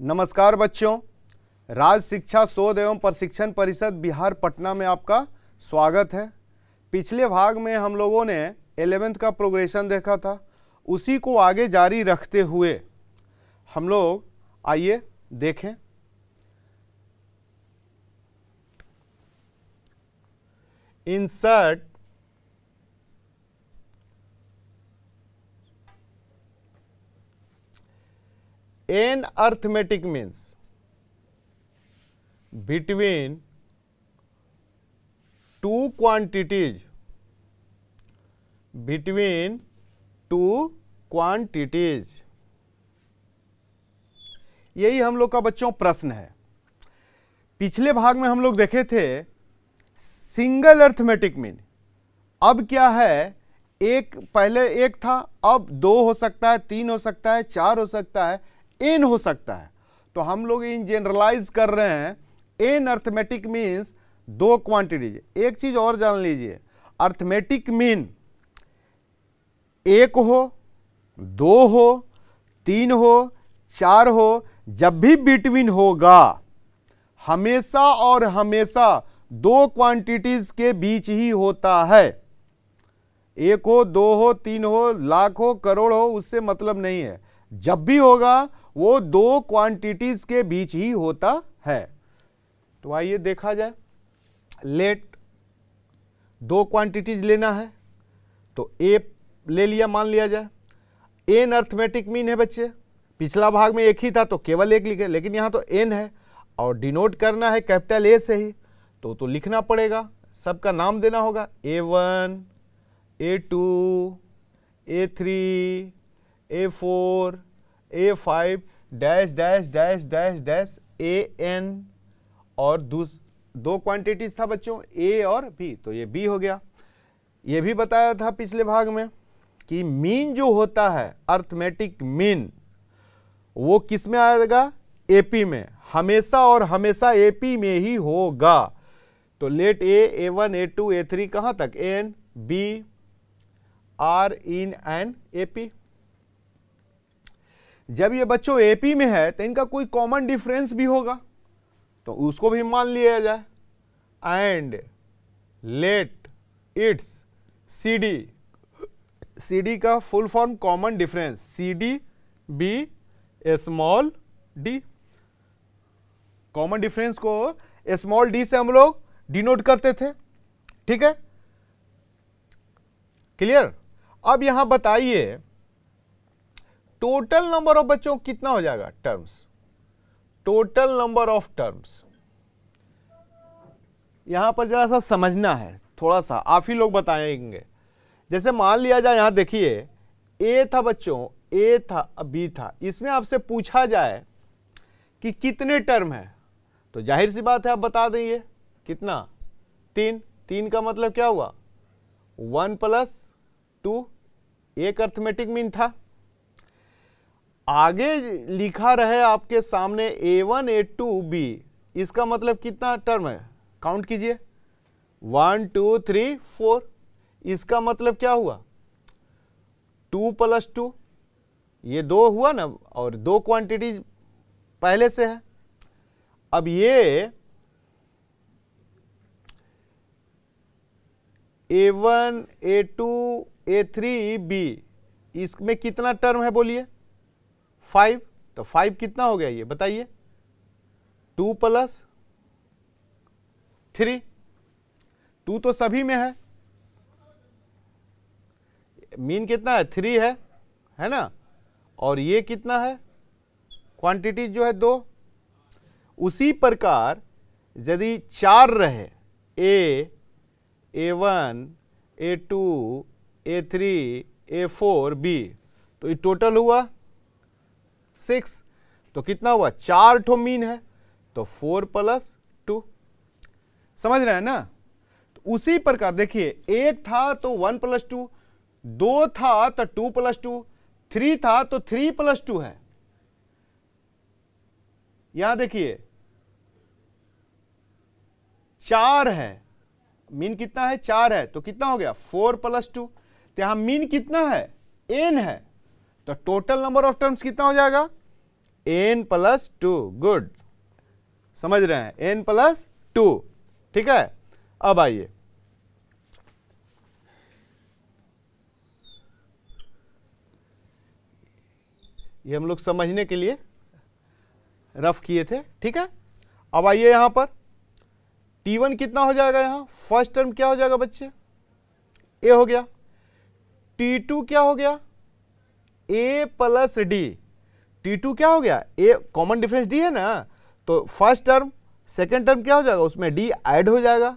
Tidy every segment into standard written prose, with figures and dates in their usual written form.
नमस्कार बच्चों, राज्य शिक्षा शोध एवं प्रशिक्षण परिषद बिहार पटना में आपका स्वागत है। पिछले भाग में हम लोगों ने 11th का प्रोग्रेशन देखा था, उसी को आगे जारी रखते हुए हम लोग आइए देखें। Insert an arithmetic means between two quantities, यही हम लोग का बच्चों प्रश्न है। पिछले भाग में हम लोग देखे थे सिंगल अर्थमेटिक मीन। अब क्या है, एक पहले एक था, अब दो हो सकता है, तीन हो सकता है, चार हो सकता है, एन हो सकता है। तो हम लोग इन जनरलाइज कर रहे हैं एन अर्थमेटिक मीन्स दो क्वांटिटीज। एक चीज और जान लीजिए, अर्थमेटिक मीन एक हो, दो हो, तीन हो, चार हो, जब भी बिटवीन होगा हमेशा और हमेशा दो क्वांटिटीज के बीच ही होता है। एक हो, दो हो, तीन हो, लाख हो, करोड़ हो, उससे मतलब नहीं है। जब भी होगा वो दो क्वांटिटीज के बीच ही होता है। तो आइए देखा जाए। लेट दो क्वांटिटीज लेना है तो ए ले लिया, मान लिया जाए। एन अर्थमेटिक मीन है बच्चे। पिछला भाग में एक ही था तो केवल एक लिखे, लेकिन यहां तो एन है और डिनोट करना है कैपिटल ए से ही, तो लिखना पड़ेगा, सबका नाम देना होगा। A1, A2, A3, A4, A5 dash dash dash dash dash AN, और दो क्वांटिटीज था बच्चों A और B, तो ये B हो गया। ये भी बताया था पिछले भाग में कि मीन जो होता है अर्थमेटिक मीन वो किस में आएगा, AP में, हमेशा और हमेशा AP में ही होगा। तो late A, A1, A2, A3 कहां तक, N, B are in an AP। जब ये बच्चों AP में है तो इनका कोई कॉमन डिफरेंस भी होगा, तो उसको भी मान लिया जाए। एंड लेट इट्स CD का full form common difference, CD B small d। Common difference को स्मॉल d से हम लोग डिनोट करते थे, ठीक है, क्लियर। अब यहां बताइए टोटल नंबर ऑफ बच्चों कितना हो जाएगा, terms, total number of terms. यहां पर जरा सा समझना है, थोड़ा सा आप ही लोग बताएंगे। जैसे मान लिया जाए, यहां देखिए ए था बच्चों, ए था, बी था, इसमें आपसे पूछा जाए कि कितने टर्म है, तो जाहिर सी बात है आप बता देंगे कितना, तीन। तीन का मतलब क्या हुआ, 1 + 2, एक अर्थमेटिक मीन था। आगे लिखा रहे आपके सामने A1, A2, B, इसका मतलब कितना टर्म है, काउंट कीजिए, 1 2 3 4। इसका मतलब क्या हुआ, 2 + 2, ये दो हुआ ना, और दो क्वांटिटीज पहले से है। अब ये A1, A2, A3, B, इसमें कितना टर्म है बोलिए, 5। तो 5 कितना हो गया ये बताइए, 2 + 3, 2 तो सभी में है, मीन कितना है, 3 है ना, और ये कितना है, क्वांटिटी जो है 2। उसी प्रकार यदि 4 रहे, A1, A2, A3, A4, B, तो ये टोटल हुआ 6। तो कितना हुआ, 4 ठो मीन है, तो 4 + 2, समझ रहे हैं ना। तो उसी प्रकार देखिए, एक था तो 1 + 2, दो था तो 2 + 2, 3 था तो 3 + 2 है। यहां देखिए 4 है, मीन कितना है, 4 है, तो कितना हो गया, 4 + 2। तो यहां मीन कितना है, n है, तो टोटल नंबर ऑफ टर्म्स कितना हो जाएगा, n प्लस 2, गुड, समझ रहे हैं, n प्लस 2, ठीक है। अब आइए ये हम लोग समझने के लिए रफ किए थे, ठीक है। अब आइए यहां पर T1 कितना हो जाएगा, यहां फर्स्ट टर्म क्या हो जाएगा बच्चे, a हो गया। T2 क्या हो गया, a प्लस डी। T2 क्या हो गया, a कॉमन डिफरेंस d है ना, तो फर्स्ट टर्म सेकेंड टर्म क्या हो जाएगा, उसमें d ऐड हो जाएगा,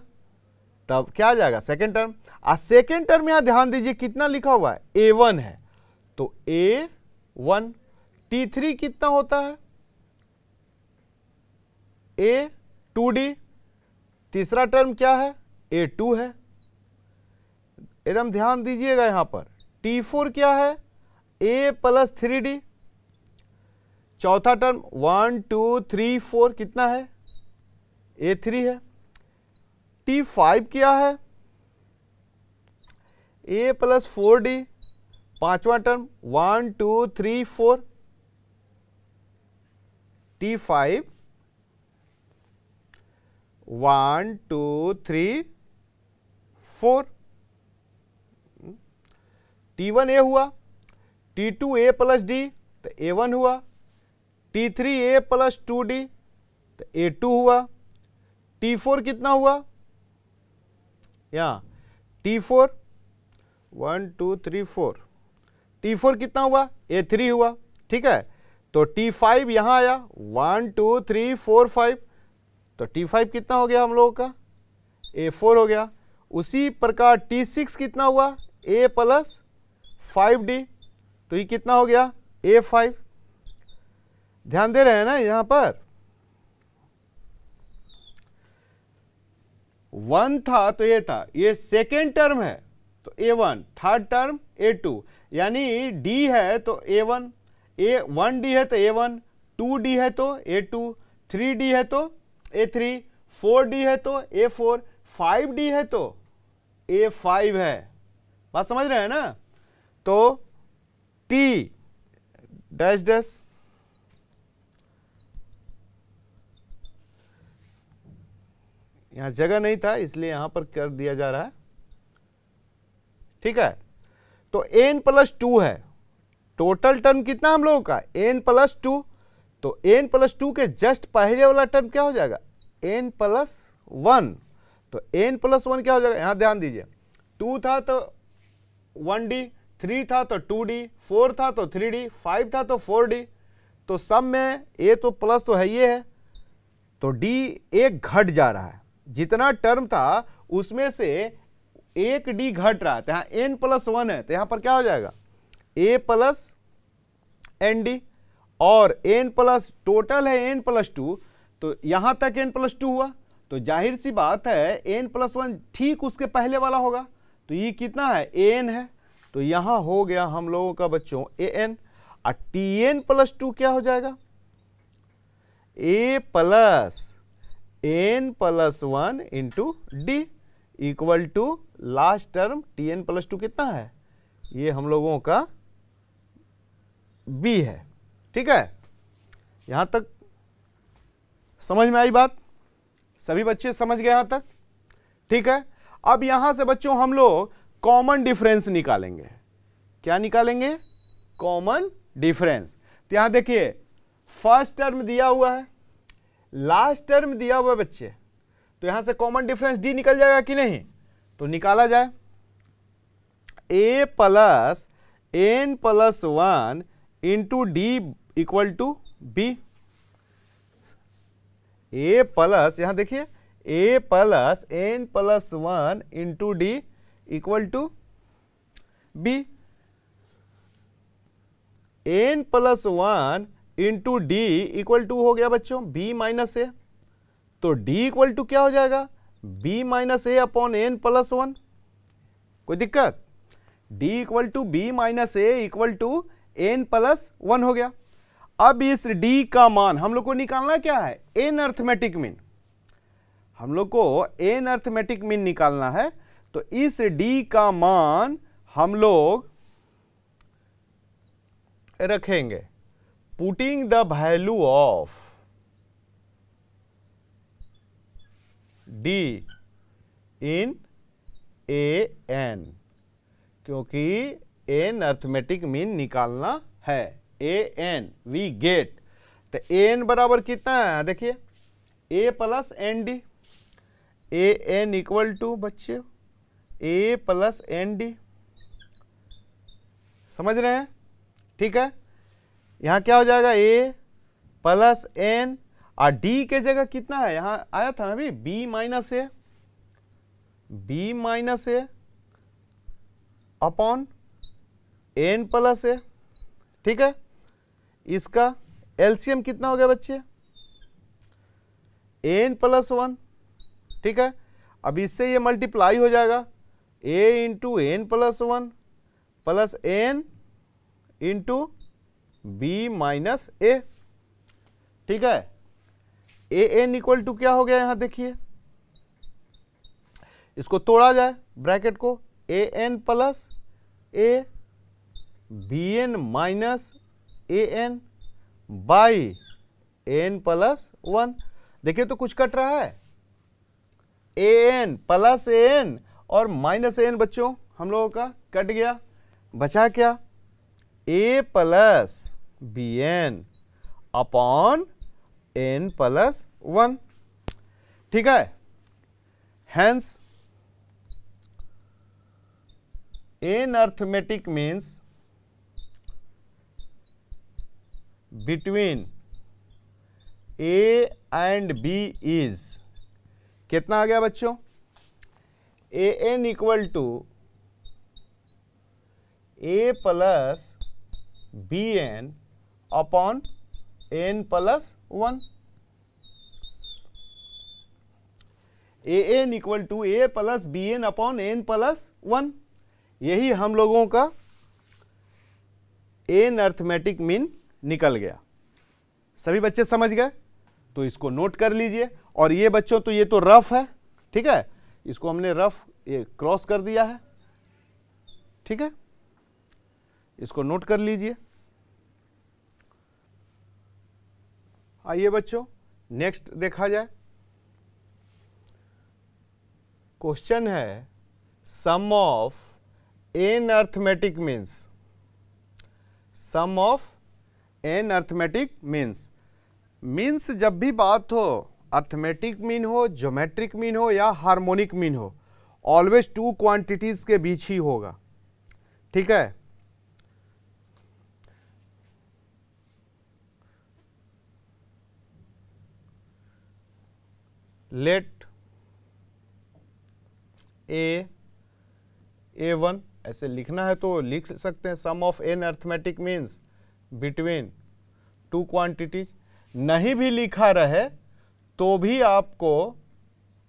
तब क्या आ जाएगा सेकेंड टर्म। सेकेंड टर्म यहां ध्यान दीजिए कितना लिखा हुआ है, a1 है, तो a1। T3 कितना होता है, a2d। तीसरा टर्म क्या है, a2 है, एकदम ध्यान दीजिएगा यहां पर। T4 क्या है, a प्लस 3d। चौथा टर्म 1 2 3 4 कितना है, a3 है। T5 क्या है, a प्लस 4d। पांचवा टर्म 1 2 3 4, T5 1 2 3 4। T1 a हुआ, T2 a प्लस डी तो a1 हुआ, T3 a प्लस 2d तो a2 हुआ। T4 कितना हुआ, यहाँ T4 1 2 3 4, T4 कितना हुआ, a3 हुआ, ठीक है। तो T5 यहां आया 1 2 3 4 5, तो T5 कितना हो गया हम लोगों का, a4 हो गया। उसी प्रकार T6 कितना हुआ, a प्लस 5d, तो ये कितना हो गया, a5। ध्यान दे रहे हैं ना, यहां पर 1 था तो ये था, ये सेकेंड टर्म है तो a1, थर्ड टर्म a2, यानी d है तो a1, a1d है तो a1, 2d है तो a2, 3d है तो a3, 4d है तो a4, 5d है तो a5 है। बात समझ रहे हैं ना। तो t डैश डैश यहां जगह नहीं था इसलिए यहां पर कर दिया जा रहा है, ठीक है। तो n प्लस 2 है, टोटल टर्म कितना हम लोगों का, n प्लस 2। तो n प्लस 2 के जस्ट पहले वाला टर्म क्या हो जाएगा, n प्लस 1। तो n प्लस 1 क्या हो जाएगा, यहां ध्यान दीजिए, 2 था तो 1d, 3 था तो 2d, 4 था तो 3d, 5 था तो 4d। तो सब में a तो प्लस तो है ये है, तो d एक घट जा रहा है, जितना टर्म था उसमें से एक d घट रहा है, तो यहाँ n प्लस 1 है, तो यहां पर क्या हो जाएगा, a प्लस nd, और n प्लस टोटल है n प्लस 2, तो यहां तक n प्लस 2 हुआ, तो जाहिर सी बात है n प्लस 1 ठीक उसके पहले वाला होगा, तो ये कितना है, an है, तो यहां हो गया हम लोगों का बच्चों an। और tn प्लस 2 क्या हो जाएगा, a plus n plus 1 into d equal to last term tn plus 2 कितना है, ये हम लोगों का b है, ठीक है। यहां तक समझ में आई बात, सभी बच्चे समझ गए यहां तक, ठीक है। अब यहां से बच्चों हम लोग कॉमन डिफरेंस निकालेंगे। क्या निकालेंगे, कॉमन डिफरेंस। तो यहां देखिए फर्स्ट टर्म दिया हुआ है, लास्ट टर्म दिया हुआ है बच्चे, तो यहां से कॉमन डिफरेंस डी निकल जाएगा कि नहीं, तो निकाला जाए। a plus n plus 1 into d equal to b. a plus, यहां देखिए a plus n plus 1 into d equal to b. n plus 1 into d equal to हो गया बच्चों b माइनस ए, तो d इक्वल टू क्या हो जाएगा, b minus a upon n plus 1। कोई दिक्कत, d equal to b minus a equal to n plus 1 हो गया। अब इस d का मान हम लोग को निकालना क्या है, n अर्थमेटिक मीन, हम लोग को n अर्थमेटिक मीन निकालना है। तो इस d का मान हम लोग रखेंगे putting the value of d in a n, क्योंकि एन अर्थमेटिक मीन निकालना है। ए एन वी गेट, तो ए एन बराबर कितना है देखिए, A plus N D, A N equal to बच्चे ए प्लस एन डी, समझ रहे हैं? ठीक है, यहां क्या हो जाएगा, ए प्लस एन, और डी के जगह कितना है, यहां आया था ना अभी, B minus A, B minus a upon N plus ए। ठीक है, इसका एलसीएम कितना हो गया बच्चे, एन प्लस वन। ठीक है, अब इससे ये मल्टीप्लाई हो जाएगा, A into N plus one plus N into B minus A. ठीक है, ए एन इक्वल टू क्या हो गया, यहां देखिए, इसको तोड़ा जाए ब्रैकेट को, A N plus A B N minus A N by N plus one. देखिए तो कुछ कट रहा है, A N plus A N और माइनस ए एन बच्चों हम लोगों का कट गया, बचा क्या, A plus B N upon N plus one. ठीक है, hence N arithmetic means between A and B is, कितना आ गया बच्चों, A N equal to A plus B N upon N plus one, a N equal to A plus B N upon N plus one. यही हम लोगों का N arithmetic mean निकल गया। सभी बच्चे समझ गए? तो इसको नोट कर लीजिए। और ये बच्चों तो ये तो रफ है, ठीक है, इसको हमने रफ ये क्रॉस कर दिया है, ठीक है, इसको नोट कर लीजिए। आइए बच्चों नेक्स्ट देखा जाए। क्वेश्चन है sum of N arithmetic means, sum of N arithmetic means, means जब भी बात हो, अर्थमेटिक मीन हो, ज्योमेट्रिक मीन हो या हार्मोनिक मीन हो, ऑलवेज टू क्वांटिटीज के बीच ही होगा। ठीक है, लेट ए वन ऐसे लिखना है तो लिख सकते हैं, sum of N arithmetic means between two quantities. नहीं भी लिखा रहे तो भी आपको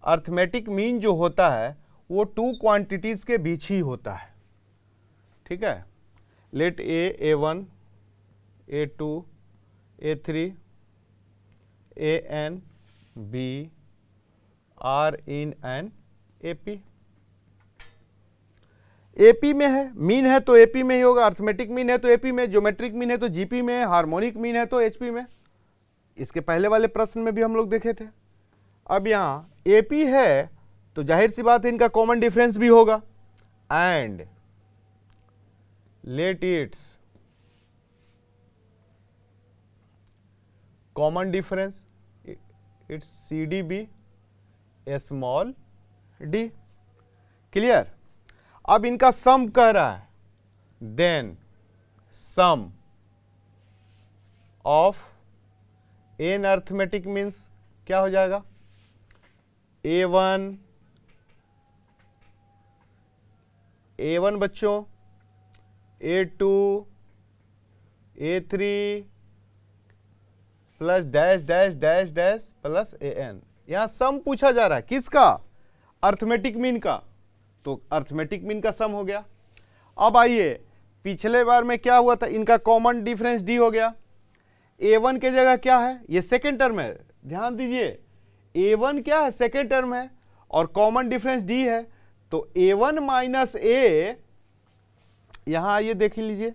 अर्थमेटिक मीन जो होता है वो टू क्वांटिटीज के बीच ही होता है। ठीक है, let a one, a two, a three, a n b are in an AP. AP में है, मीन है तो एपी में ही होगा, अर्थमेटिक मीन है तो एपी में, ज्योमेट्रिक मीन है तो जीपी में, हार्मोनिक मीन है तो एचपी में। इसके पहले वाले प्रश्न में भी हम लोग देखे थे। अब यहां एपी है तो जाहिर सी बात है इनका कॉमन डिफरेंस भी होगा, and let its common difference its c d be small d. Clear? अब इनका सम कह रहा है, then sum of N arithmetic means क्या हो जाएगा, A1 बच्चों, A2 A3 plus dash dash dash dash plus AN। यहां सम पूछा जा रहा है किसका, अर्थमेटिक मीन का, तो अर्थमेटिक मीन का सम हो गया। अब आइए, पिछले बार में क्या हुआ था, इनका कॉमन डिफरेंस डी हो गया। A1 के जगह क्या है, ये सेकेंड टर्म है, ध्यान दीजिए, A1 क्या है, सेकेंड टर्म है और कॉमन डिफरेंस D है, तो A1 माइनस A, यहां आइए देख लीजिए,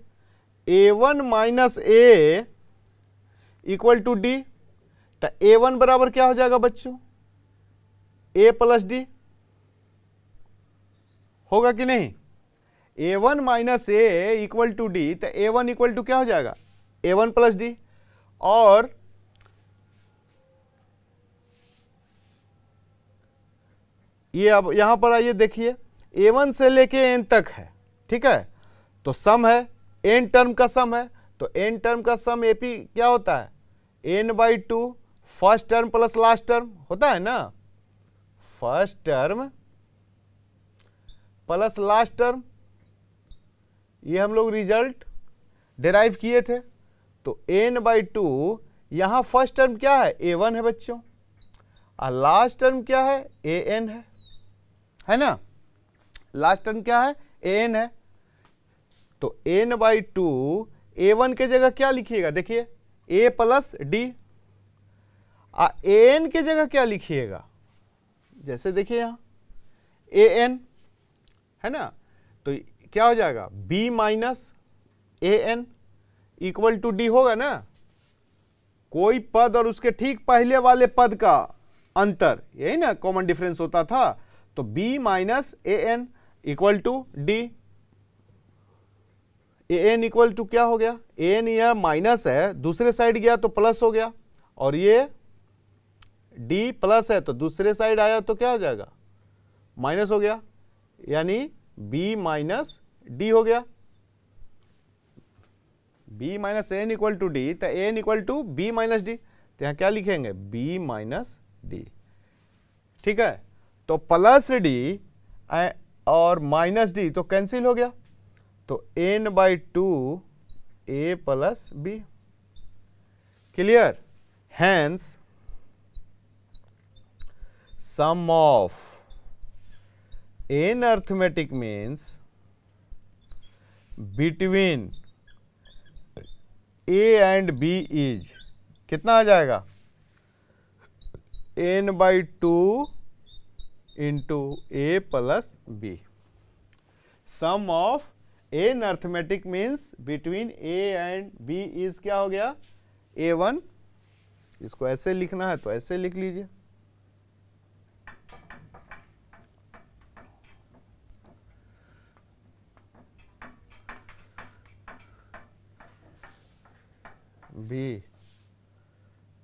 A1 minus A equal to D, तो A1 बराबर क्या हो जाएगा बच्चों, A प्लस डी, होगा कि नहीं। A1 minus a equal to D, तो A1 इक्वल टू क्या हो जाएगा, A1 प्लस डी। और ये अब यहां पर आइए देखिए, A1 से लेके n तक है, ठीक है, तो सम है, n टर्म का सम है, तो n टर्म का सम AP क्या होता है, n/2 first term plus last term होता है ना, first term plus last term, ये हम लोग रिजल्ट डिराइव किए थे। तो n/2 यहां फर्स्ट टर्म क्या है, A1 है बच्चों, और लास्ट टर्म क्या है, AN है ना, लास्ट टर्म क्या है, AN है। तो n/2 A1 के जगह क्या लिखिएगा, देखिए A प्लस डी, AN के जगह क्या लिखिएगा, जैसे देखिए यहां AN है ना, तो क्या हो जाएगा, B minus AN equal to d होगा ना, कोई पद और उसके ठीक पहले वाले पद का अंतर, यही ना कॉमन डिफरेंस होता था, तो B minus AN equal to d. AN equal to क्या हो गया, AN यह माइनस है, दूसरे साइड गया तो प्लस हो गया, और ये D प्लस है तो दूसरे साइड आया तो क्या हो जाएगा, माइनस हो गया, यानी B माइनस डी हो गया। B minus N equal to D, तो N equal to B minus D, तो यहां क्या लिखेंगे, B माइनस डी, ठीक है। तो प्लस डी और माइनस डी तो कैंसिल हो गया, तो n/2 A plus b, clear. Hence sum of n arithmetic means between A and B is कितना आ जाएगा, n/2 into A plus b. Sum of n arithmetic means between A and B is क्या हो गया, A1। इसको ऐसे लिखना है तो ऐसे लिख लीजिए, B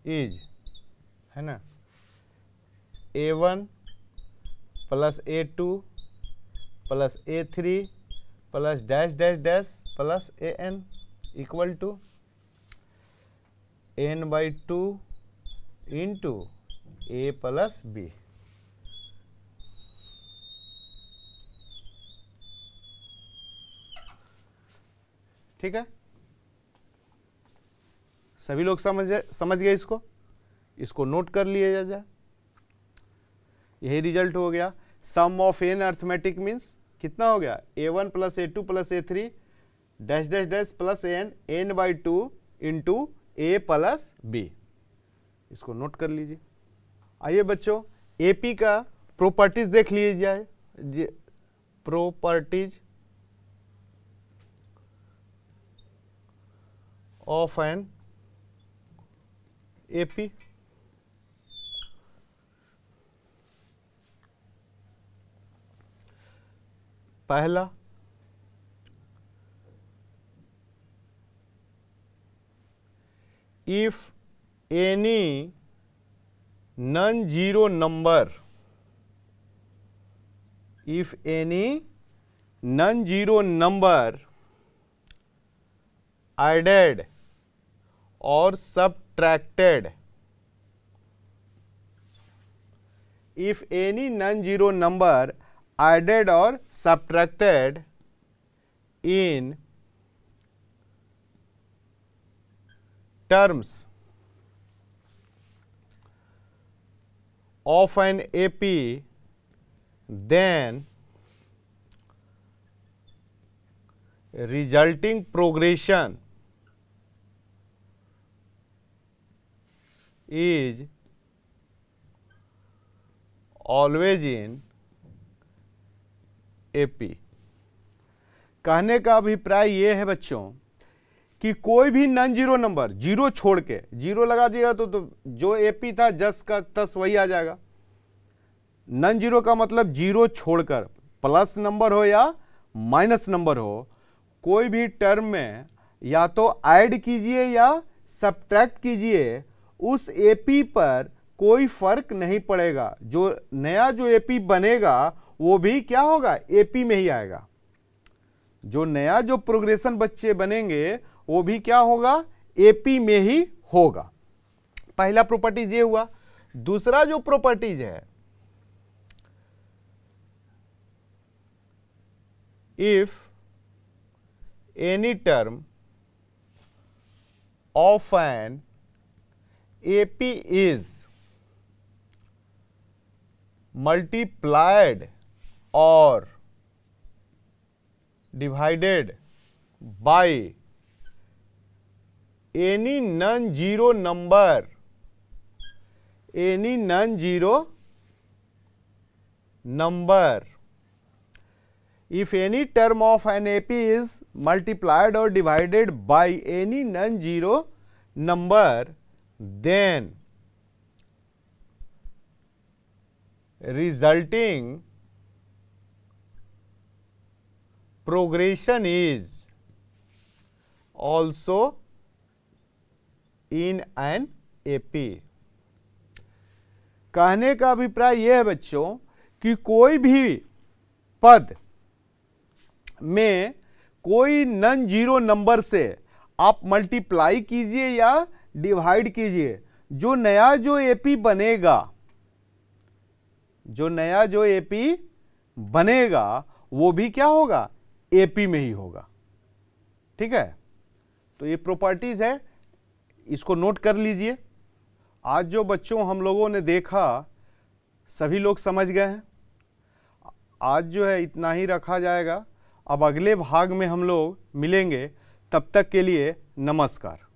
इज है ना A1 plus A2 plus A3 plus dash dash dash plus AN equal to n/2 into A plus b. ठीक है, सभी लोग समझ गए इसको नोट कर लिया जाए, यही रिजल्ट हो गया। Sum of n arithmetic means कितना हो गया, A1 plus A2 plus A3 dash dash dash plus AN, n/2 into A plus b, इसको नोट कर लीजिए। आइए बच्चों, AP का प्रॉपर्टीज देख लीजिए, प्रॉपर्टीज ऑफ एन AP। पहला, if any non zero number, if any non-zero number added or subtracted, if any non-zero number added or subtracted in terms of an AP, then resulting progression is always in AP। कहने का अभिप्राय ये है बच्चों कि कोई भी non zero number, zero छोड़ के, जीरो लगा दिएगा तो जो एपी था जस का तस वही आ जाएगा। नॉन जीरो का मतलब जीरो छोड़कर, प्लस नंबर हो या माइनस नंबर हो, कोई भी टर्म में या तो ऐड कीजिए या सब्ट्रैक्ट कीजिए, उस एपी पर कोई फर्क नहीं पड़ेगा। जो नया जो एपी बनेगा वो भी क्या होगा, एपी में ही आएगा। जो नया जो प्रोग्रेशन बच्चे बनेंगे वो भी क्या होगा, एपी में ही होगा। पहला प्रॉपर्टीज ये हुआ। दूसरा जो प्रॉपर्टीज है, if any term of an AP is multiplied or divided by any non-zero number, any non-zero number. If any term of an AP is multiplied or divided by any non-zero number, then resulting progression is also in an AP। कहने का अभिप्राय यह है बच्चों कि कोई भी पद में कोई नॉन जीरो नंबर से आप मल्टीप्लाई कीजिए या डिवाइड कीजिए, जो नया जो एपी बनेगा, जो नया जो एपी बनेगा वो भी क्या होगा, एपी में ही होगा। ठीक है, तो ये प्रॉपर्टीज है, इसको नोट कर लीजिए। आज जो बच्चों हम लोगों ने देखा सभी लोग समझ गए हैं। आज जो है इतना ही रखा जाएगा। अब अगले भाग में हम लोग मिलेंगे, तब तक के लिए नमस्कार।